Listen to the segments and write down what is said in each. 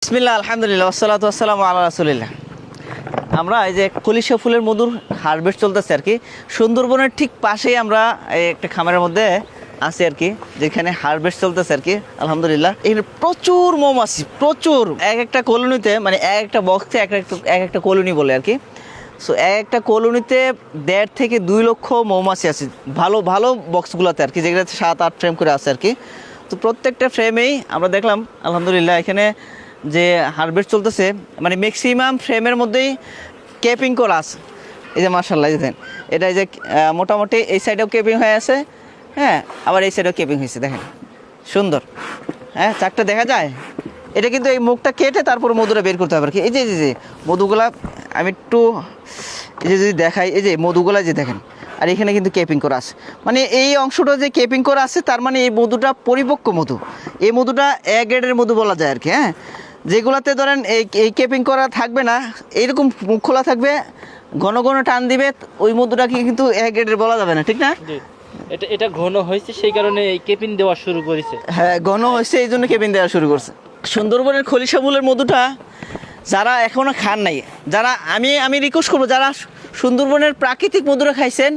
বিসমিল্লাহ আলহামদুলিল্লাহ ওয়াসসালাতু ওয়াসসালামু আলা রাসূলিল্লাহ। আমরা এই যে কলিশা ফুলের মধুর হারভেস্ট চলতেছে আর কি, সুন্দরবনের ঠিক পাশেই আমরা এই একটা খামারের মধ্যে আছি আর কি, যেখানে হারভেস্ট চলতেছে আর কি। আলহামদুলিল্লাহ এখানে প্রচুর মৌমাছি, প্রচুর, এক একটা কলোনিতে মানে এক একটা বক্সে এক একটা কলোনি বলে আর কি। সো এক একটা কলোনিতে 1.5 থেকে 2 লক্ষ মৌমাছি আছে, ভালো ভালো বক্সগুলোতে আর কি, যেগুলোতে 7-8 ফ্রেম করে আছে আর কি। তো প্রত্যেকটা ফ্রেমেই আমরা দেখলাম আলহামদুলিল্লাহ এখানে যে হারভেস্ট চলতেছে, মানে ম্যাক্সিমাম ফ্রেমের মধ্যেই কেপিং করা আছে। এই যে মার্শাল্লাহ দেখেন, এটা এই যে মোটামুটি এই সাইডেও কেপিং হয়ে আছে, হ্যাঁ, আবার এই সাইডেও কেপিং হয়েছে, দেখেন সুন্দর, হ্যাঁ চাকটা দেখা যায়। এটা কিন্তু এই মুখটা কেটে তারপর মধুটা বের করতে হবে আর কি। এই যে যে মধুগুলা আমি একটু এই যে যদি দেখাই, এই যে মধুগুলা যে দেখেন, আর এখানে কিন্তু কেপিং করা আছে, মানে এই অংশটা যে কেপিং করা আছে তার মানে এই মধুটা পরিপক্ক মধু, এই মধুটা এ গ্রেডের মধু বলা যায় আর কি। হ্যাঁ, যেগুলাতে ধরেন এই কেপিং করা থাকবে না, এইরকম মুখ খোলা থাকবে, ঘন ঘন টান দিবে, ওই মধুটাকে কিন্তু এ গ্রেডের বলা যাবে না, ঠিক না? এটা ঘন হয়েছে সেই কারণে এই কেপিং দেওয়া শুরু করেছে। হ্যাঁ, ঘন হয়েছে এই জন্য কেপিং দেওয়া শুরু করছে। সুন্দরবনের খলিশা ফুলের মধুটা যারা এখনও খান নাই, যারা আমি রিকোয়েস্ট করবো, যারা সুন্দরবনের প্রাকৃতিক মধুটা খাইছেন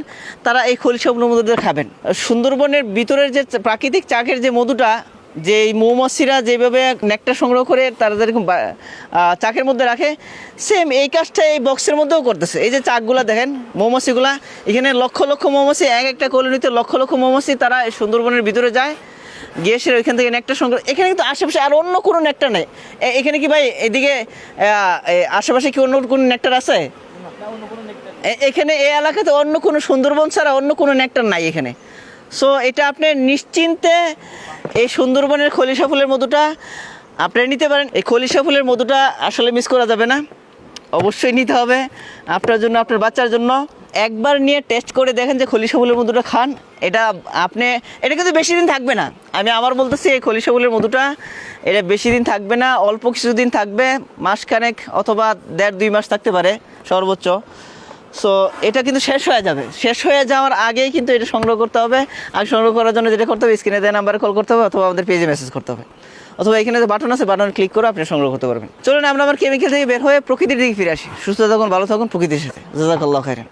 তারা এই খলিশা ফুলের মধুটা খাবেন। সুন্দরবনের ভিতরের যে প্রাকৃতিক চাকের যে মধুটা, যে এই মৌমাছিরা যেভাবে নেকটার সংগ্রহ করে তারা যেরকম চাকের মধ্যে রাখে, সেম এই কাজটা এই বক্সের মধ্যেও করতেছে। এই যে চাকগুলো দেখেন, মৌমাছিগুলা, এখানে লক্ষ লক্ষ মৌমাছি, এক একটা কলোনিতে লক্ষ লক্ষ মৌমাছি, তারা এই সুন্দরবনের ভিতরে যায়, গিয়ে সে ওইখান থেকে নেকটার সংগ্রহ। এখানে কিন্তু আশেপাশে আর অন্য কোনো নেকটার নেই। এখানে কি ভাই এদিকে আশেপাশে কি অন্য কোনো নেকটার আছে? এখানে এই এলাকাতে অন্য কোনো, সুন্দরবন ছাড়া অন্য কোনো নেকটার নাই এখানে। সো এটা আপনি নিশ্চিন্তে এই সুন্দরবনের খলিশা ফুলের মধুটা আপনি নিতে পারেন। এই খলিশা ফুলের মধুটা আসলে মিস করা যাবে না, অবশ্যই নিতে হবে আপনার জন্য, আপনার বাচ্চার জন্য। একবার নিয়ে টেস্ট করে দেখেন যে খলিশা ফুলের মধুটা খান, এটা কিন্তু বেশি দিন থাকবে না। আমি আবার বলতেছি, এই খলিশা ফুলের মধুটা এটা বেশি দিন থাকবে না, অল্প কিছুদিন থাকবে, মাসখানেক অথবা 1.5-2 মাস থাকতে পারে সর্বোচ্চ। সো এটা কিন্তু শেষ হয়ে যাবে, শেষ হয়ে যাওয়ার আগেই কিন্তু এটা সংগ্রহ করতে হবে। আর সংগ্রহ করার জন্য যেটা করতে হবে, স্ক্রিনে দেওয়া নাম্বারে কল করতে হবে, অথবা আমাদের পেজে মেসেজ করতে হবে, অথবা এখানে যে বাটন আছে, বাটন ক্লিক করে আপনি সংগ্রহ করতে পারবেন। চলুন আমরা আমার কেমিক্যাল থেকে বের হয়ে প্রকৃতির দিকে ফিরে আসি। সুস্থ থাকুন, ভালো থাকুন প্রকৃতির সাথে। জাযাকাল্লাহু খাইরান।